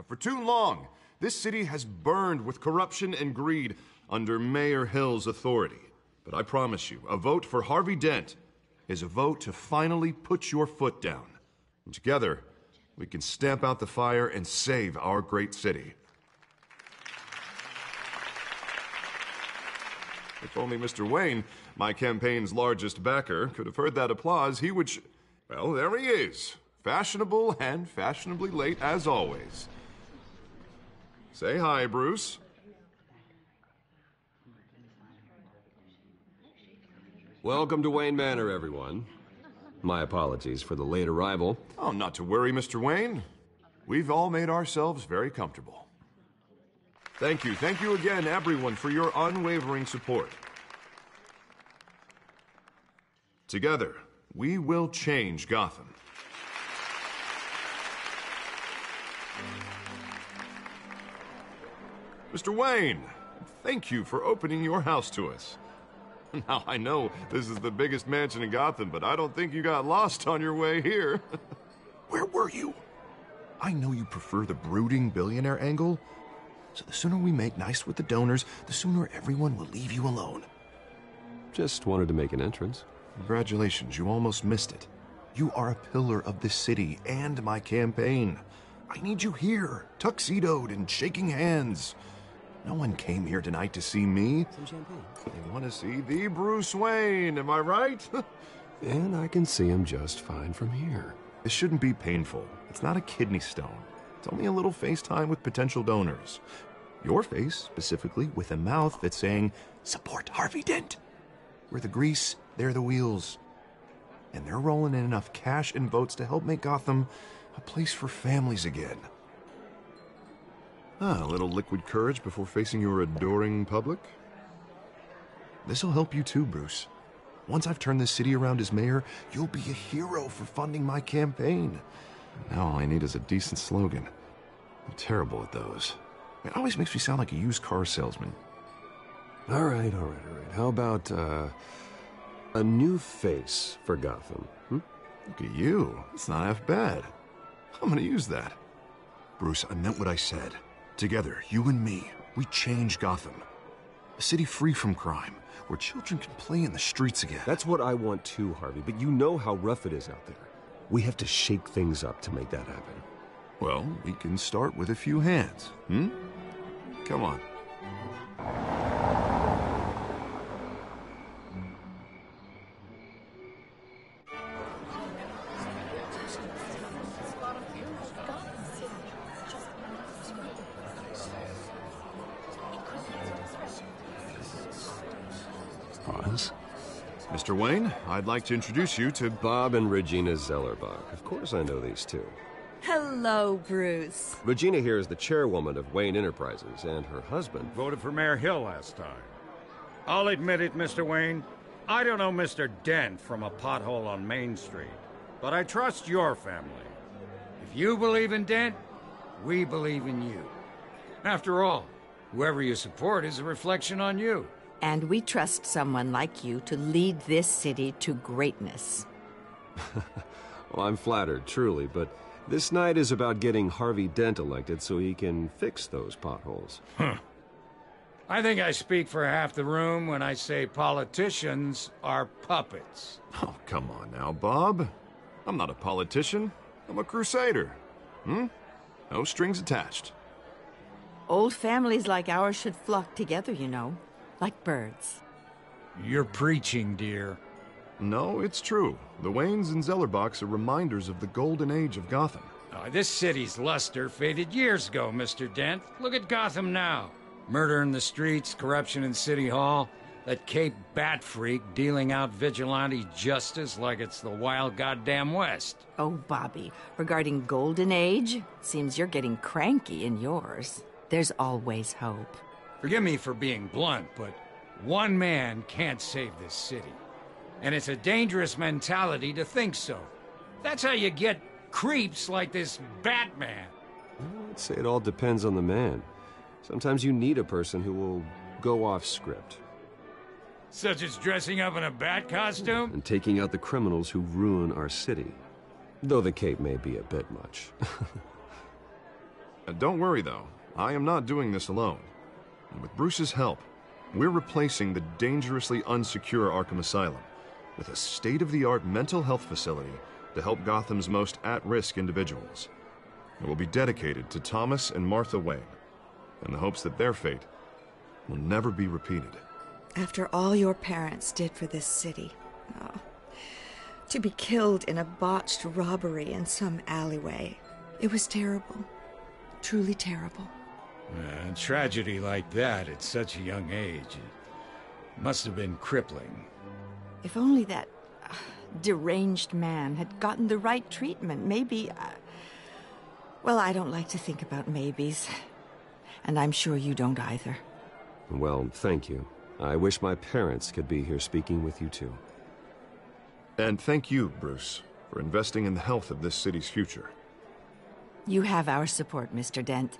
For too long, this city has burned with corruption and greed under Mayor Hill's authority. But I promise you, a vote for Harvey Dent is a vote to finally put your foot down. And together, we can stamp out the fire and save our great city. If only Mr. Wayne, my campaign's largest backer, could have heard that applause, he would well, there he is. Fashionable and fashionably late as always. Say hi, Bruce. Welcome to Wayne Manor, everyone. My apologies for the late arrival. Oh, not to worry, Mr. Wayne. We've all made ourselves very comfortable. Thank you again, everyone, for your unwavering support. Together, we will change Gotham. Mr. Wayne, thank you for opening your house to us. Now, I know this is the biggest mansion in Gotham, but I don't think you got lost on your way here. Where were you? I know you prefer the brooding billionaire angle, so the sooner we make nice with the donors, the sooner everyone will leave you alone. Just wanted to make an entrance. Congratulations, you almost missed it. You are a pillar of this city and my campaign. I need you here, tuxedoed and shaking hands. No one came here tonight to see me. Some champagne. They want to see the Bruce Wayne, am I right? And I can see him just fine from here. This shouldn't be painful. It's not a kidney stone. It's only a little FaceTime with potential donors. Your face, specifically, with a mouth that's saying, support Harvey Dent. We're the grease, they're the wheels. And they're rolling in enough cash and votes to help make Gotham a place for families again. A little liquid courage before facing your adoring public. This'll help you too, Bruce. Once I've turned this city around as mayor, you'll be a hero for funding my campaign. Now all I need is a decent slogan. I'm terrible at those. It always makes me sound like a used car salesman. All right. How about, a new face for Gotham? Look at you. It's not half bad. I'm gonna use that. Bruce, I meant what I said. Together, you and me, we change Gotham. A city free from crime, where children can play in the streets again. That's what I want too, Harvey, but you know how rough it is out there. We have to shake things up to make that happen. Well, we can start with a few hands, Come on. Pause. Mr. Wayne, I'd like to introduce you to Bob and Regina Zellerbach. Of course I know these two. Hello, Bruce. Regina here is the chairwoman of Wayne Enterprises, and her husband voted for Mayor Hill last time. I'll admit it, Mr. Wayne. I don't know Mr. Dent from a pothole on Main Street, but I trust your family. If you believe in Dent, we believe in you. After all, whoever you support is a reflection on you. And we trust someone like you to lead this city to greatness. Well, I'm flattered, truly, but this night is about getting Harvey Dent elected so he can fix those potholes. I think I speak for half the room when I say politicians are puppets. Oh, come on now, Bob. I'm not a politician. I'm a crusader. No strings attached. Old families like ours should flock together, you know, like birds. You're preaching, dear. No, it's true. The Waynes and Zellerbachs are reminders of the golden age of Gotham. This city's luster faded years ago, Mr. Dent. Look at Gotham now. Murder in the streets, corruption in City Hall, that Cape Bat freak dealing out vigilante justice like it's the wild goddamn West. Oh, Bobby, regarding Golden Age, seems you're getting cranky in yours. There's always hope. Forgive me for being blunt, but one man can't save this city. And it's a dangerous mentality to think so. That's how you get creeps like this Batman. I'd say it all depends on the man. Sometimes you need a person who will go off script. Such as dressing up in a bat costume? And taking out the criminals who ruin our city. Though the cape may be a bit much. Don't worry, though. I am not doing this alone. And with Bruce's help, we're replacing the dangerously unsecure Arkham Asylum with a state-of-the-art mental health facility to help Gotham's most at-risk individuals. It will be dedicated to Thomas and Martha Wayne, in the hopes that their fate will never be repeated. After all your parents did for this city, oh, to be killed in a botched robbery in some alleyway, it was terrible. Truly terrible. A tragedy like that at such a young age, it must have been crippling. If only that deranged man had gotten the right treatment, maybe... Well, I don't like to think about maybes. And I'm sure you don't either. Well, thank you. I wish my parents could be here speaking with you too. And thank you, Bruce, for investing in the health of this city's future. You have our support, Mr. Dent.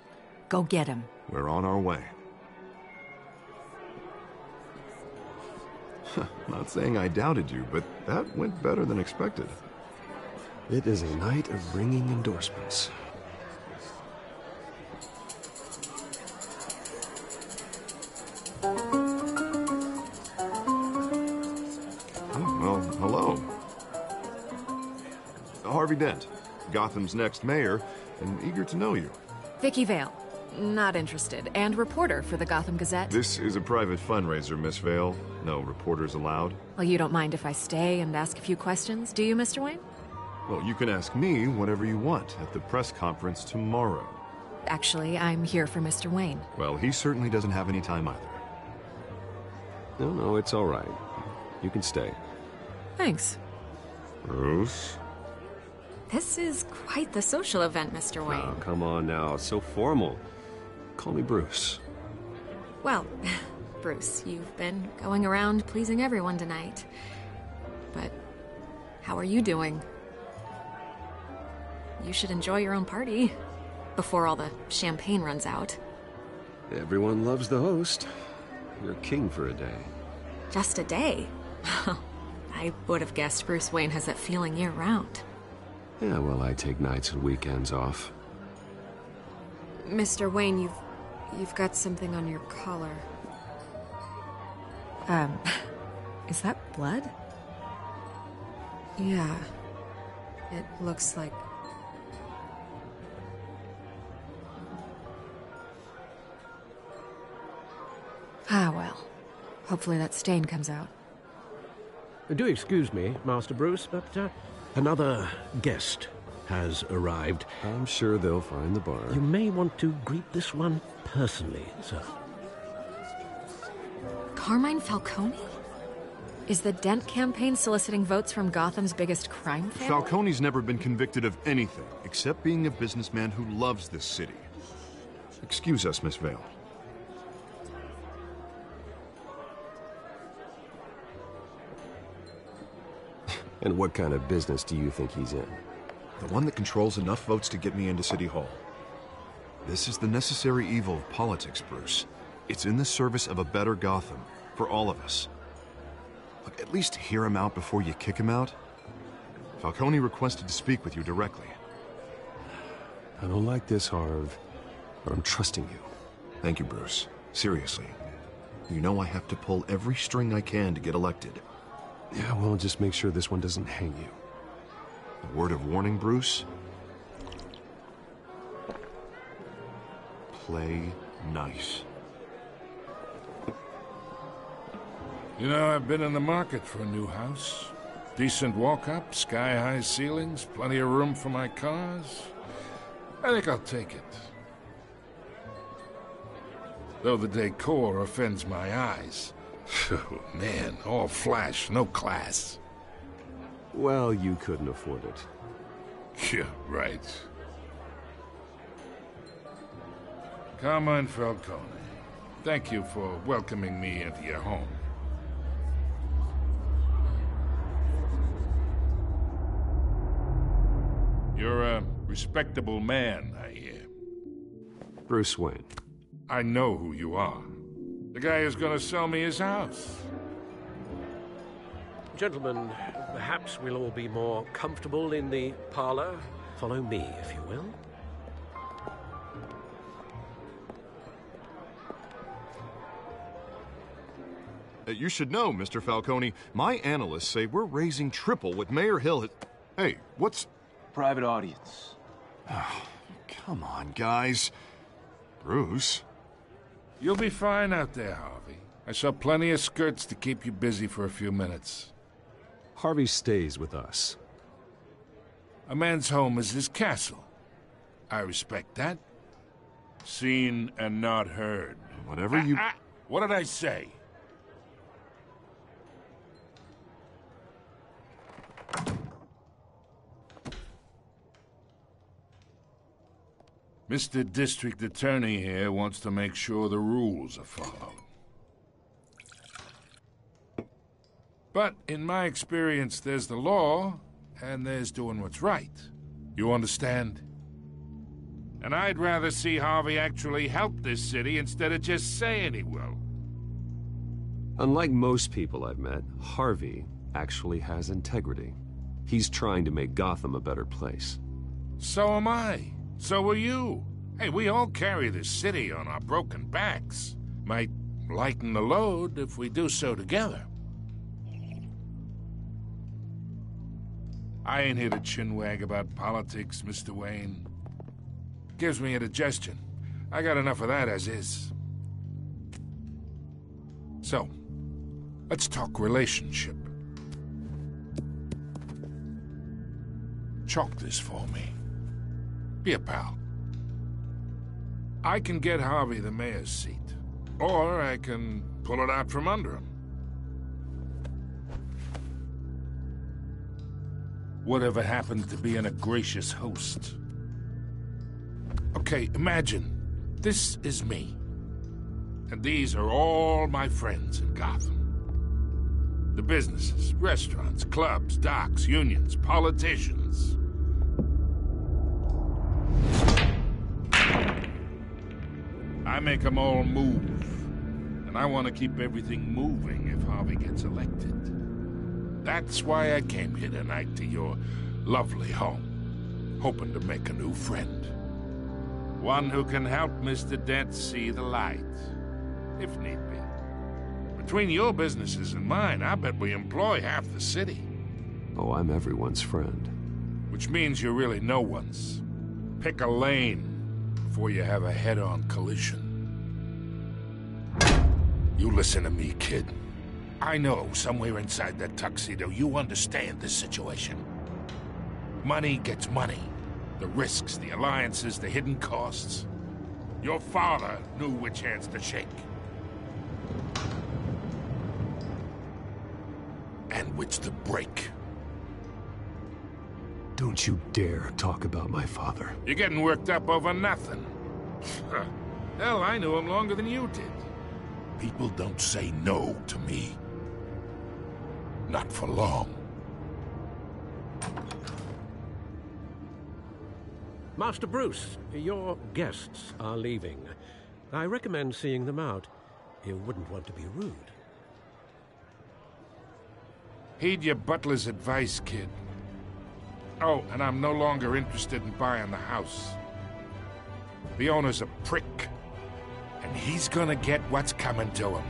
Go get him. We're on our way. Not saying I doubted you, but that went better than expected. It is a night of ringing endorsements. Well, hello. Harvey Dent, Gotham's next mayor, and eager to know you. Vicky Vale. Not interested. And reporter for the Gotham Gazette. This is a private fundraiser, Miss Vale. No reporters allowed. Well, you don't mind if I stay and ask a few questions, do you, Mr. Wayne? Well, you can ask me whatever you want at the press conference tomorrow. Actually, I'm here for Mr. Wayne. Well, he certainly doesn't have any time either. No, it's all right. You can stay. Thanks. Bruce? This is quite the social event, Mr. Wayne. Oh, come on now. So formal. Call me Bruce. Well, Bruce, you've been going around pleasing everyone tonight. But how are you doing? You should enjoy your own party before all the champagne runs out. Everyone loves the host. You're king for a day. Just a day? I would have guessed Bruce Wayne has that feeling year-round. Yeah, well, I take nights and weekends off. Mr. Wayne, you've got something on your collar. Is that blood? Yeah. It looks like... Ah, well. Hopefully that stain comes out. Do excuse me, Master Bruce, but another guest has arrived. I'm sure they'll find the bar. You may want to greet this one personally, sir. Carmine Falcone? Is the Dent campaign soliciting votes from Gotham's biggest crime family? Falcone's never been convicted of anything except being a businessman who loves this city. Excuse us, Miss Vale. And what kind of business do you think he's in? The one that controls enough votes to get me into City Hall. This is the necessary evil of politics, Bruce. It's in the service of a better Gotham, for all of us. Look, at least hear him out before you kick him out. Falcone requested to speak with you directly. I don't like this, Harv, but I'm trusting you. Thank you, Bruce. Seriously. You know I have to pull every string I can to get elected. Yeah, well, just make sure this one doesn't hang you. A word of warning, Bruce? Play nice. You know, I've been in the market for a new house. Decent walk-up, sky-high ceilings, plenty of room for my cars. I think I'll take it. Though the decor offends my eyes. Oh, man, all flash, no class. Well, you couldn't afford it. Yeah, right. Carmine Falcone, thank you for welcoming me into your home. You're a respectable man, I hear. Bruce Wayne. I know who you are. The guy who's gonna sell me his house. Gentlemen, perhaps we'll all be more comfortable in the parlor. Follow me, if you will. You should know, Mr. Falcone, my analysts say we're raising triple what Mayor Hill has... Hey, what's... Private audience. Come on, guys. Bruce? You'll be fine out there, Harvey. I saw plenty of skirts to keep you busy for a few minutes. Harvey stays with us. A man's home is his castle. I respect that. Seen and not heard. Whatever you... What did I say? Mr. District Attorney here wants to make sure the rules are followed. But in my experience, there's the law, and there's doing what's right. You understand? And I'd rather see Harvey actually help this city instead of just saying he will. Unlike most people I've met, Harvey actually has integrity. He's trying to make Gotham a better place. So am I. So are you. Hey, we all carry this city on our broken backs. Might lighten the load if we do so together. I ain't here to chinwag about politics, Mr. Wayne. Gives me indigestion. I got enough of that as is. So, let's talk relationship. Chalk this for me. Be a pal. I can get Harvey the mayor's seat, or I can pull it out from under him. Whatever happened to being a gracious host? Okay, imagine, this is me. And these are all my friends in Gotham. The businesses, restaurants, clubs, docks, unions, politicians. I make them all move. And I want to keep everything moving if Harvey gets elected. That's why I came here tonight to your lovely home, hoping to make a new friend. One who can help Mr. Dent see the light, if need be. Between your businesses and mine, I bet we employ half the city. Oh, I'm everyone's friend. Which means you're really no one's. Pick a lane before you have a head-on collision. You listen to me, kid. I know somewhere inside that tuxedo you understand this situation. Money gets money. The risks, the alliances, the hidden costs. Your father knew which hands to shake. And which to break. Don't you dare talk about my father. You're getting worked up over nothing. Hell, I knew him longer than you did. People don't say no to me. Not for long. Master Bruce, your guests are leaving. I recommend seeing them out. You wouldn't want to be rude. Heed your butler's advice, kid. Oh, and I'm no longer interested in buying the house. The owner's a prick, and he's gonna get what's coming to him.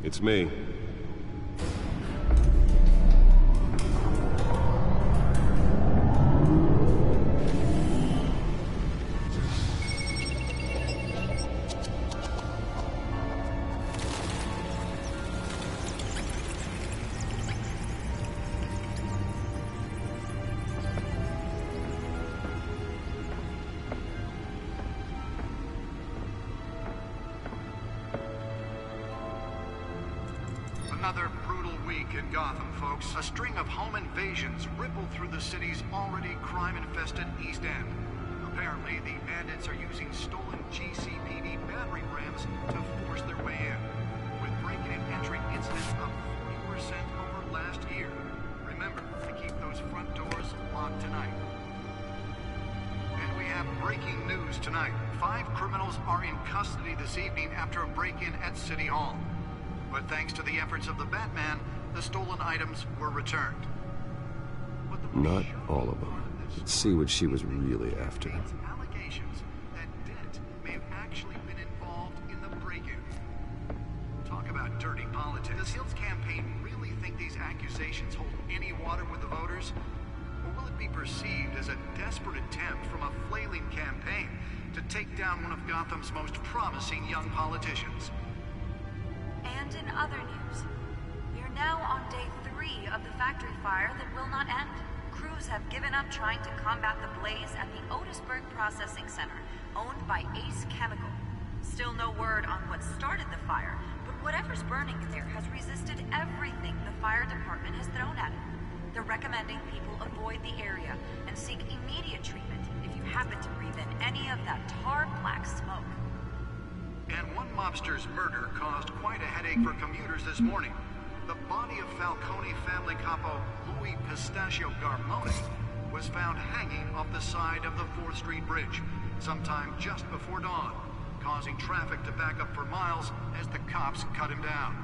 It's me. in Gotham, folks. A string of home invasions rippled through the city's already crime-infested East End. Apparently, the bandits are using stolen GCPD battering rams to force their way in, with break-in and entry incidents up 40% over last year. Remember to keep those front doors locked tonight. And we have breaking news tonight. 5 criminals are in custody this evening after a break-in at City Hall. But thanks to the efforts of the Batman, the stolen items were returned. Not all of them. Let's see what she was really after. Allegations that Dent may have actually been involved in the break-in. Talk about dirty politics. Does Hill's campaign really think these accusations hold any water with the voters? Or will it be perceived as a desperate attempt from a flailing campaign to take down one of Gotham's most promising young politicians? And in other news, we are now on day 3 of the factory fire that will not end. Crews have given up trying to combat the blaze at the Otisburg Processing Center, owned by Ace Chemical. Still no word on what started the fire, but whatever's burning there has resisted everything the fire department has thrown at it. They're recommending people avoid the area and seek immediate treatment if you happen to breathe in any of that tar black smoke. And one mobster's murder caused quite a headache for commuters this morning. The body of Falcone family capo Louis Pistachio Garmoni was found hanging off the side of the 4th Street Bridge sometime just before dawn, causing traffic to back up for miles as the cops cut him down.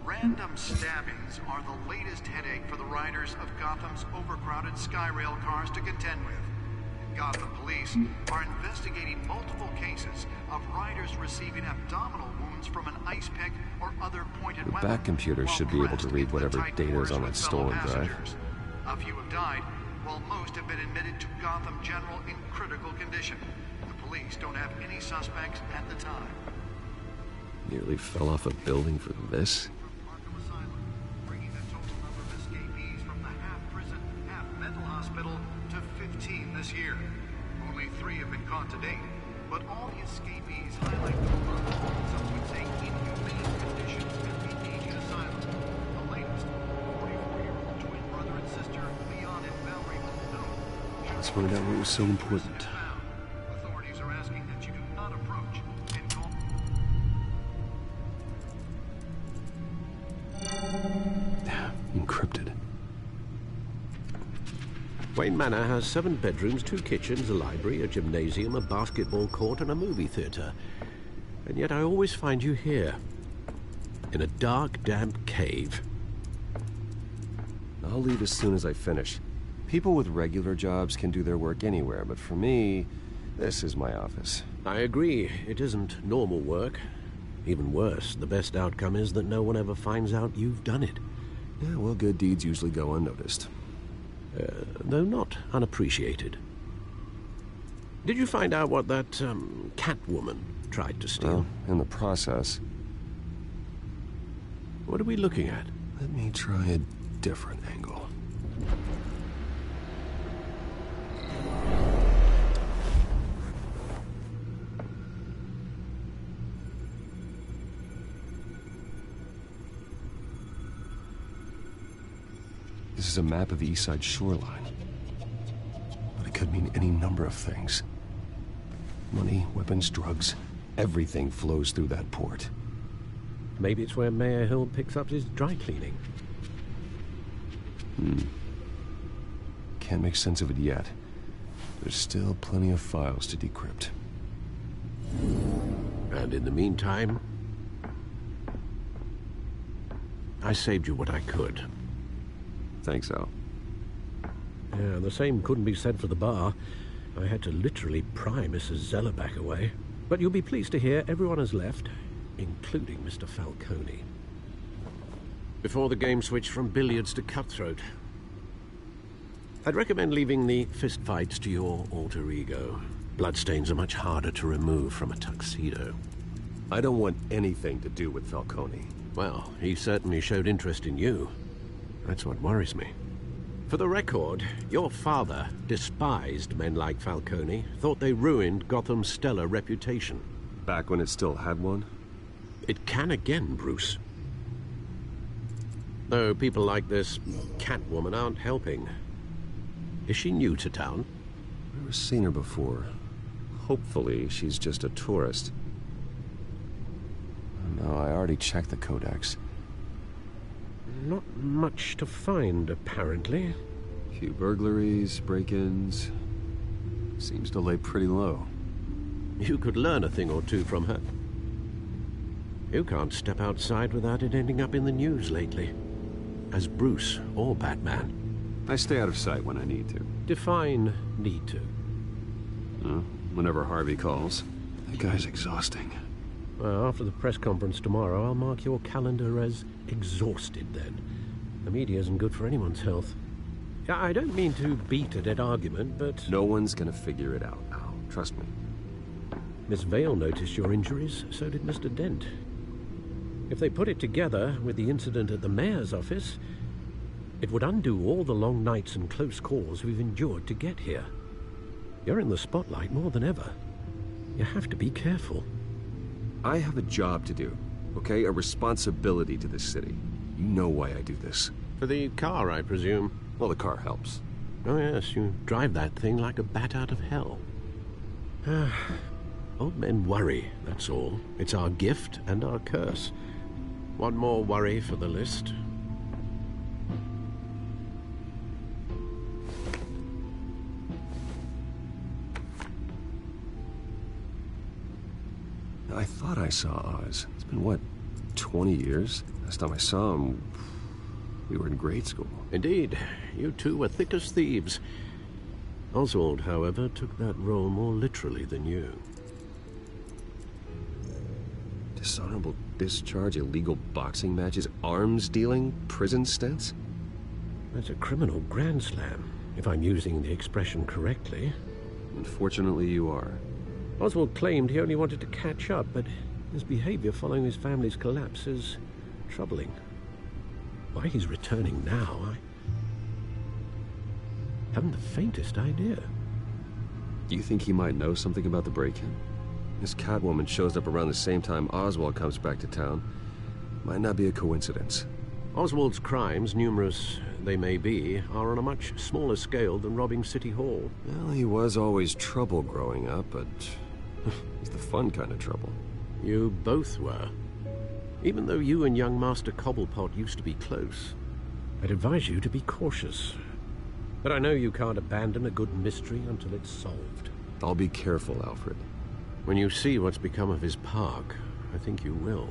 Random stabbings are the latest headache for the riders of Gotham's overcrowded Skyrail cars to contend with. Gotham police are investigating multiple cases of riders receiving abdominal wounds from an ice pick or other pointed weapon. Back computers should be able to read whatever data is on that stolen drive. A few have died, while most have been admitted to Gotham General in critical condition. The police don't have any suspects at the time. Nearly fell off a building for this? Bringing the total number of escapees from the half-prison, half-mental hospital to 15 this year. Only 3 have been caught to date, but all the escapees highlight the rough, some would say inhumane conditions at the Asian asylum. The latest, 44-year-old twin brother and sister, Leon and Valerie Malone. Let's find out what was so important. Authorities are asking that you do not approach and call. Encrypted. Wayne Manor has 7 bedrooms, 2 kitchens, a library, a gymnasium, a basketball court, and a movie theater. And yet I always find you here, in a dark, damp cave. I'll leave as soon as I finish. People with regular jobs can do their work anywhere, but for me, this is my office. I agree, it isn't normal work. Even worse, the best outcome is that no one ever finds out you've done it. Yeah, well, good deeds usually go unnoticed. Though not unappreciated. Did you find out what that, Catwoman tried to steal? Well, in the process. What are we looking at? Let me try a different angle. This is a map of the East Side shoreline. But it could mean any number of things. Money, weapons, drugs, everything flows through that port. Maybe it's where Mayor Hill picks up his dry cleaning. Can't make sense of it yet. There's still plenty of files to decrypt. And in the meantime, I saved you what I could. Thanks, Al. Yeah, the same couldn't be said for the bar. I had to literally pry Mrs. Zellerback away. But you'll be pleased to hear everyone has left, including Mr. Falcone. Before the game switched from billiards to cutthroat. I'd recommend leaving the fistfights to your alter ego. Bloodstains are much harder to remove from a tuxedo. I don't want anything to do with Falcone. Well, he certainly showed interest in you. That's what worries me. For the record, your father despised men like Falcone, thought they ruined Gotham's stellar reputation. Back when it still had one? It can again, Bruce. Though people like this Catwoman aren't helping. Is she new to town? I've never seen her before. Hopefully, she's just a tourist. No, I already checked the codex. Not much to find, apparently. Few burglaries, break-ins. Seems to lay pretty low. You could learn a thing or two from her. You can't step outside without it ending up in the news lately. As Bruce or Batman. I stay out of sight when I need to. Define need to. Whenever Harvey calls. That guy's exhausting. Well, after the press conference tomorrow, I'll mark your calendar as exhausted then. The media isn't good for anyone's health. I don't mean to beat a dead argument, but... No one's gonna figure it out now. Trust me. Miss Vale noticed your injuries, so did Mr. Dent. If they put it together with the incident at the mayor's office, it would undo all the long nights and close calls we've endured to get here. You're in the spotlight more than ever. You have to be careful. I have a job to do, okay? A responsibility to this city. You know why I do this. For the car, I presume. Well, the car helps. Oh yes, you drive that thing like a bat out of hell. Old men worry, that's all. It's our gift and our curse. One more worry for the list. I thought I saw Oz. It's been, what, 20 years? Last time I saw him, we were in grade school. Indeed. You two were thick as thieves. Oswald, however, took that role more literally than you. Dishonorable discharge, illegal boxing matches, arms dealing, prison stints? That's a criminal grand slam, if I'm using the expression correctly. Unfortunately, you are. Oswald claimed he only wanted to catch up, but his behavior following his family's collapse is troubling. Why he's returning now, I haven't the faintest idea. Do you think he might know something about the break-in? This Catwoman shows up around the same time Oswald comes back to town. Might not be a coincidence. Oswald's crimes, numerous they may be, are on a much smaller scale than robbing City Hall. Well, he was always trouble growing up, but he's the fun kind of trouble. You both were. Even though you and young Master Cobblepot used to be close, I'd advise you to be cautious. But I know you can't abandon a good mystery until it's solved. I'll be careful, Alfred. When you see what's become of his park, I think you will.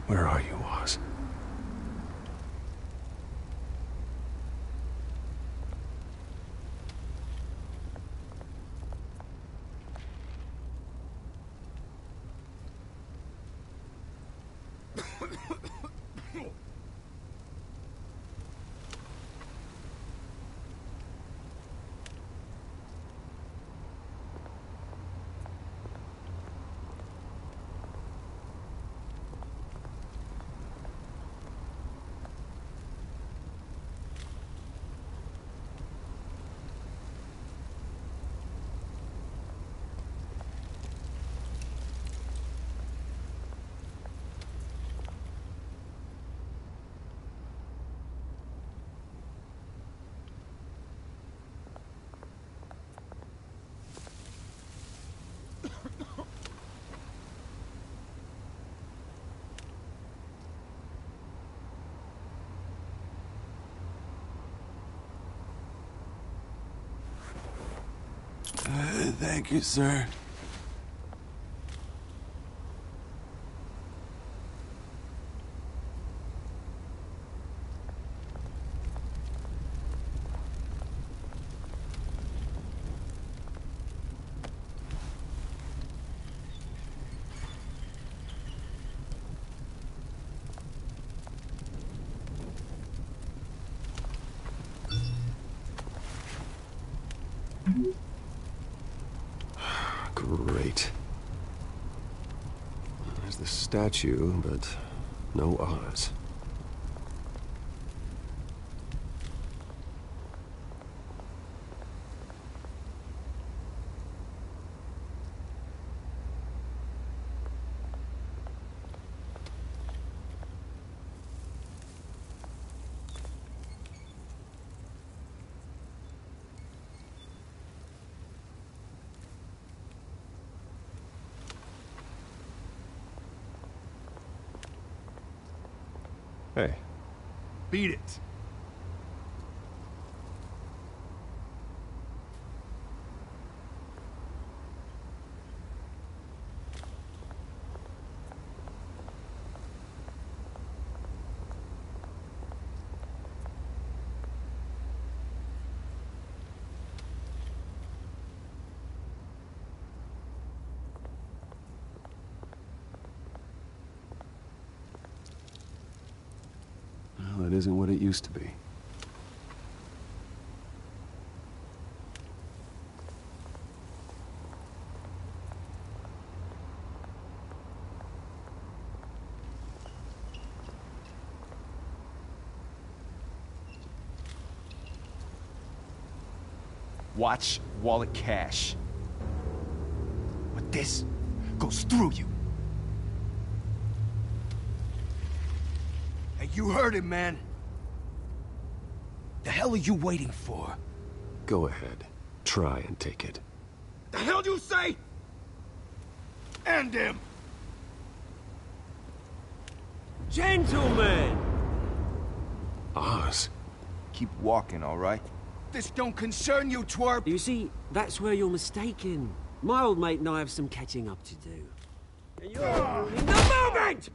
Where are you, Oz? Thank you, sir. Great. There's the statue, but no Oz. Hey. Beat it. Well, it isn't what it used to be. Watch wallet cash. But this goes through you. Hey, you heard it, man. The hell are you waiting for? Go ahead. Try and take it. The hell do you say? End him! Gentlemen! Oz. Keep walking, all right? This don't concern you, twerp! You see, that's where you're mistaken. My old mate and I have some catching up to do. And you're in the moment!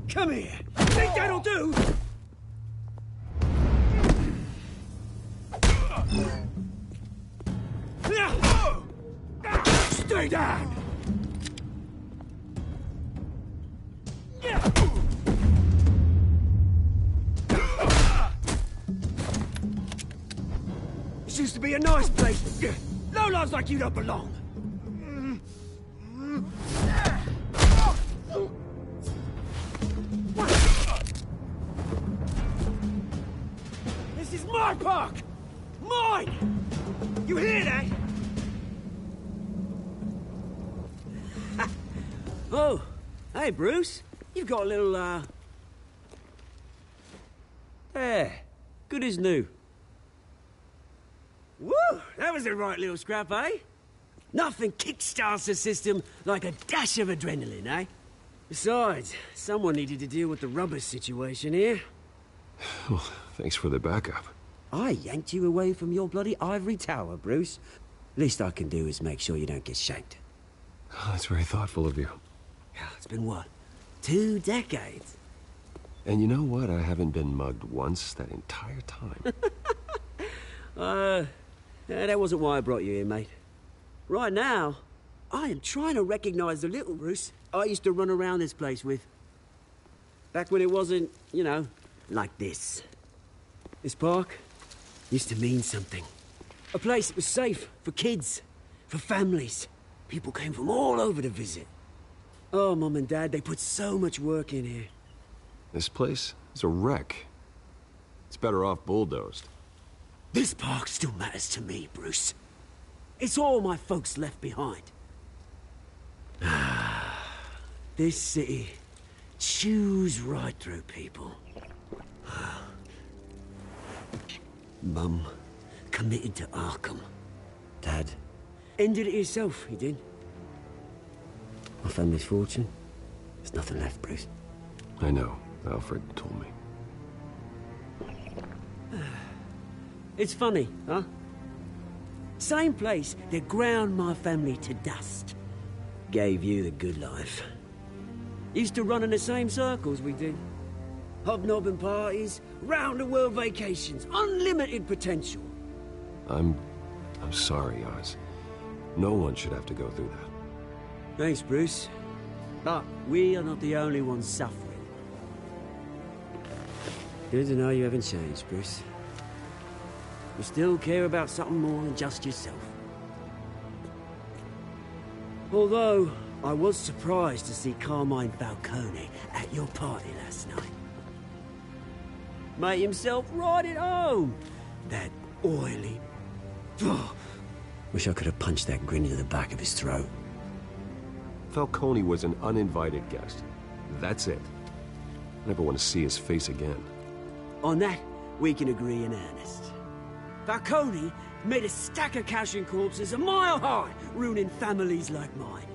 Come here! Think that'll do? Stay down! This used to be a nice place. Lowlifes like you don't belong. This is my park! Mine! You hear that? Oh, hey, Bruce. You've got a little, There. Good as new. Woo! That was a right little scrap, eh? Nothing kickstarts the system like a dash of adrenaline, eh? Besides, someone needed to deal with the rubber situation here. Well, thanks for the backup. I yanked you away from your bloody ivory tower, Bruce. Least I can do is make sure you don't get shanked. Oh, that's very thoughtful of you. It's been what? 2 decades? And you know what? I haven't been mugged once that entire time. That wasn't why I brought you here, mate. Right now, I am trying to recognize the little Bruce I used to run around this place with. Back when it wasn't, you know, like this. This park used to mean something. A place that was safe for kids, for families. People came from all over to visit. Oh, Mum and Dad, they put so much work in here. This place is a wreck. It's better off bulldozed. This park still matters to me, Bruce. It's all my folks left behind. This city chews right through people. Mum committed to Arkham. Dad ended it himself, he did. My family's fortune, there's nothing left, Bruce. I know. Alfred told me. It's funny, huh? Same place that ground my family to dust. Gave you the good life. Used to run in the same circles we did. Hobnobbing parties, round-the-world vacations, unlimited potential. I'm sorry, Oz. No one should have to go through that. Thanks, Bruce. But we are not the only ones suffering. Good to know you haven't changed, Bruce. You still care about something more than just yourself. Although, I was surprised to see Carmine Falcone at your party last night. Made himself right at home. That oily... Oh, wish I could have punched that grin to the back of his throat. Falcone was an uninvited guest. That's it. I never want to see his face again. On that, we can agree in earnest. Falcone made a stack of cashing corpses a mile high, ruining families like mine.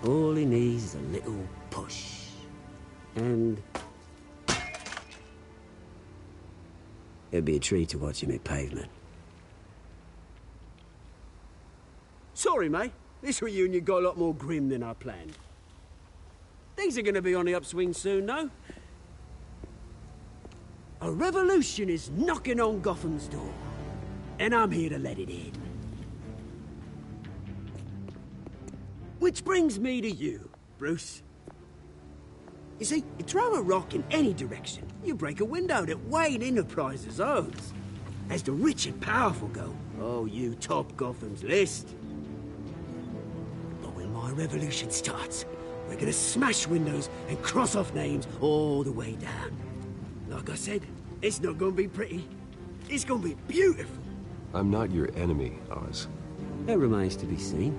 All he needs is a little push. And... it'd be a treat to watch him hit pavement. Sorry, mate. This reunion got a lot more grim than I planned. Things are gonna be on the upswing soon, though. A revolution is knocking on Gotham's door. And I'm here to let it in. Which brings me to you, Bruce. You see, you throw a rock in any direction, you break a window that Wayne Enterprises owns. As the rich and powerful go, oh, you top Gotham's list. But when my revolution starts, we're gonna smash windows and cross off names all the way down. Like I said, it's not gonna be pretty. It's gonna be beautiful. I'm not your enemy, Oz. That remains to be seen,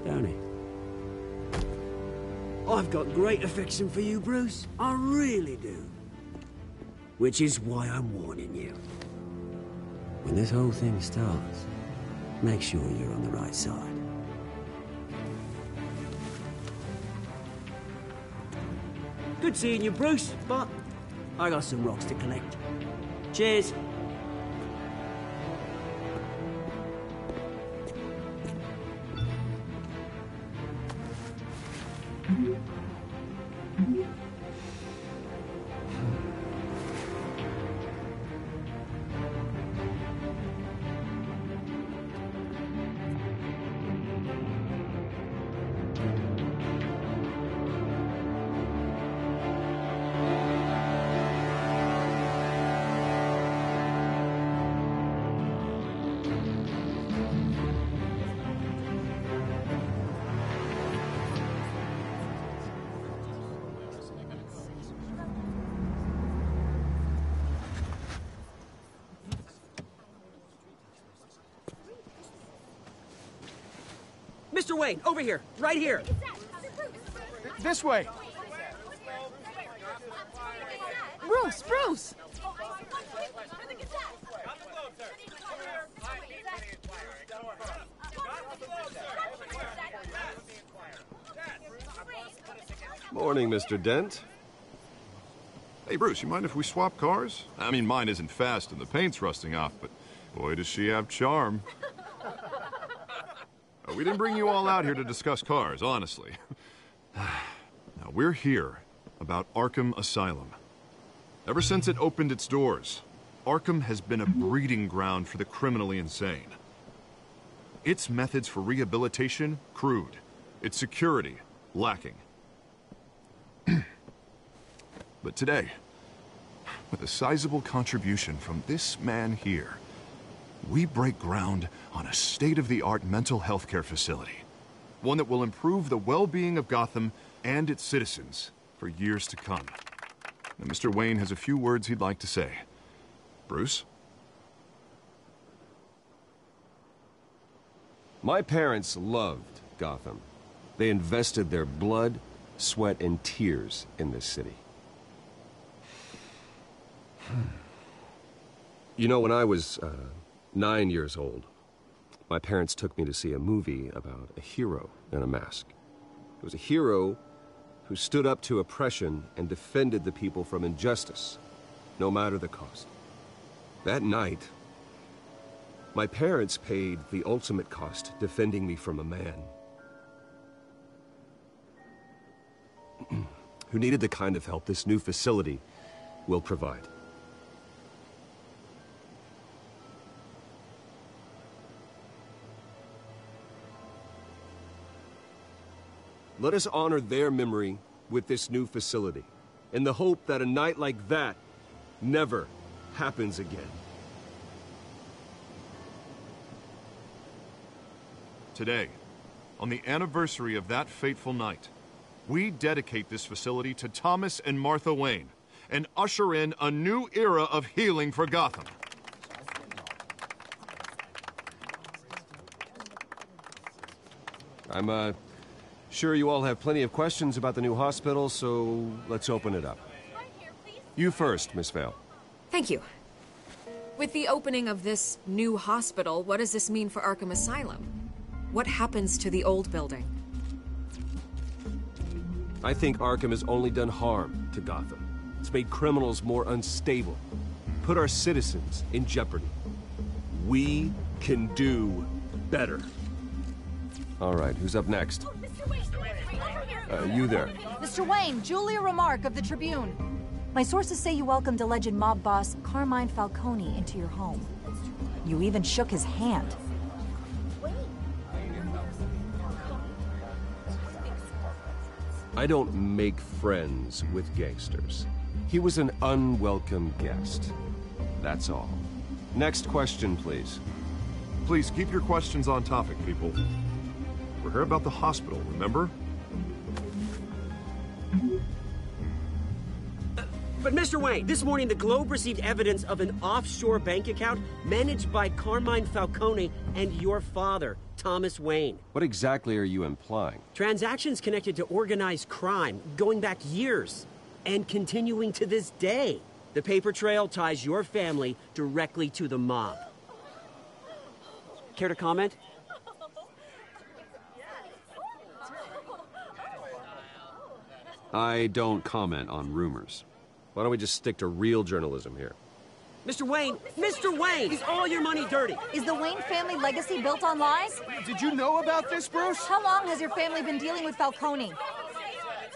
don't it? I've got great affection for you, Bruce. I really do. Which is why I'm warning you. When this whole thing starts, make sure you're on the right side. Good seeing you, Bruce, but I got some rocks to collect. Cheers. Mr. Wayne, over here, right here. This way. Bruce! Morning, Mr. Dent. Hey, Bruce, you mind if we swap cars? I mean, mine isn't fast and the paint's rusting off, but boy, does she have charm. We didn't bring you all out here to discuss cars, honestly. Now, we're here about Arkham Asylum. Ever since it opened its doors, Arkham has been a breeding ground for the criminally insane. Its methods for rehabilitation, crude. Its security, lacking. But today, with a sizable contribution from this man here, we break ground on a state-of-the-art mental health care facility. One that will improve the well-being of Gotham and its citizens for years to come. Now, Mr. Wayne has a few words he'd like to say. Bruce? My parents loved Gotham. They invested their blood, sweat, and tears in this city. You know, when I was 9 years old, my parents took me to see a movie about a hero in a mask. It was a hero who stood up to oppression and defended the people from injustice, no matter the cost. That night, my parents paid the ultimate cost defending me from a man who needed the kind of help this new facility will provide. Let us honor their memory with this new facility, in the hope that a night like that never happens again. Today, on the anniversary of that fateful night, we dedicate this facility to Thomas and Martha Wayne and usher in a new era of healing for Gotham. I'm, sure you all have plenty of questions about the new hospital, so let's open it up. You first, Miss Vale. Thank you. With the opening of this new hospital, what does this mean for Arkham Asylum? What happens to the old building? I think Arkham has only done harm to Gotham. It's made criminals more unstable, put our citizens in jeopardy. We can do better. All right, who's up next? You there. Mr. Wayne, Julia Remark of the Tribune. My sources say you welcomed alleged mob boss Carmine Falcone into your home. You even shook his hand. I don't make friends with gangsters. He was an unwelcome guest. That's all. Next question, please. Please keep your questions on topic, people. We're here about the hospital, remember? But Mr. Wayne, this morning the Globe received evidence of an offshore bank account managed by Carmine Falcone and your father, Thomas Wayne. What exactly are you implying? Transactions connected to organized crime, going back years, and continuing to this day. The paper trail ties your family directly to the mob. Care to comment? I don't comment on rumors. Why don't we just stick to real journalism here? Mr. Wayne! Mr. Wayne! Is all your money dirty? Is the Wayne family legacy built on lies? Did you know about this, Bruce? How long has your family been dealing with Falcone?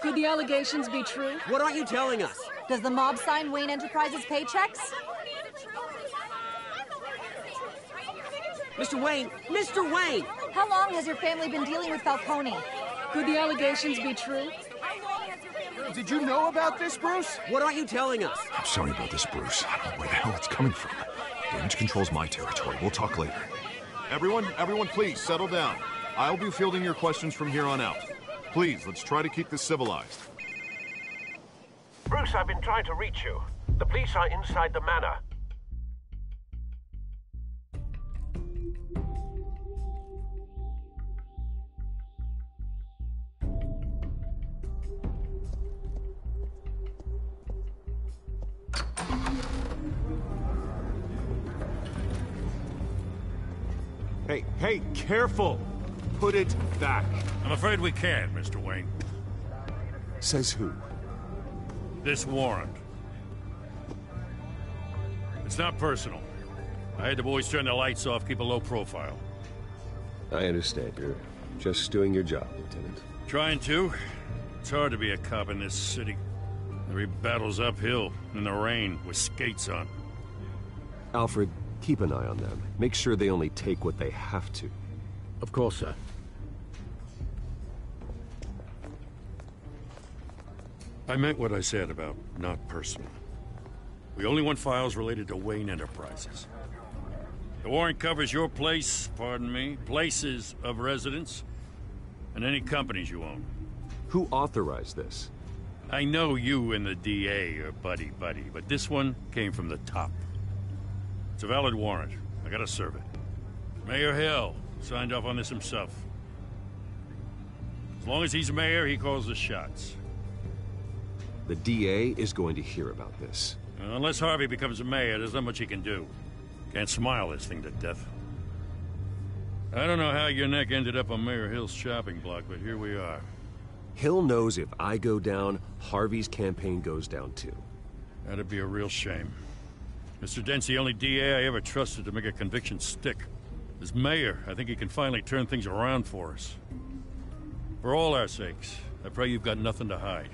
Could the allegations be true? What aren't you telling us? Does the mob sign Wayne Enterprises paychecks? Mr. Wayne! Mr. Wayne! How long has your family been dealing with Falcone? Could the allegations be true? Did you know about this, Bruce? What aren't you telling us? I'm sorry about this, Bruce. I don't know where the hell it's coming from. Damage control's my territory. We'll talk later. Everyone, please, settle down. I'll be fielding your questions from here on out. Please, let's try to keep this civilized. Bruce, I've been trying to reach you. The police are inside the manor. Hey, careful! Put it back. I'm afraid we can't, Mr. Wayne. Says who? This warrant. It's not personal. I had the boys turn the lights off, keep a low profile. I understand. You're just doing your job, Lieutenant. Trying to. It's hard to be a cop in this city. Every battle's uphill, in the rain, with skates on. Alfred, keep an eye on them. Make sure they only take what they have to. Of course, sir. I meant what I said about not personal. We only want files related to Wayne Enterprises. The warrant covers your place, pardon me, places of residence, and any companies you own. Who authorized this? I know you and the DA are buddy-buddy, but this one came from the top. It's a valid warrant. I gotta serve it. Mayor Hill signed off on this himself. As long as he's mayor, he calls the shots. The DA is going to hear about this. Unless Harvey becomes a mayor, there's not much he can do. Can't smile this thing to death. I don't know how your neck ended up on Mayor Hill's shopping block, but here we are. Hill knows if I go down, Harvey's campaign goes down too. That'd be a real shame. Mr. Dent's the only DA I ever trusted to make a conviction stick. As mayor, I think he can finally turn things around for us. For all our sakes, I pray you've got nothing to hide.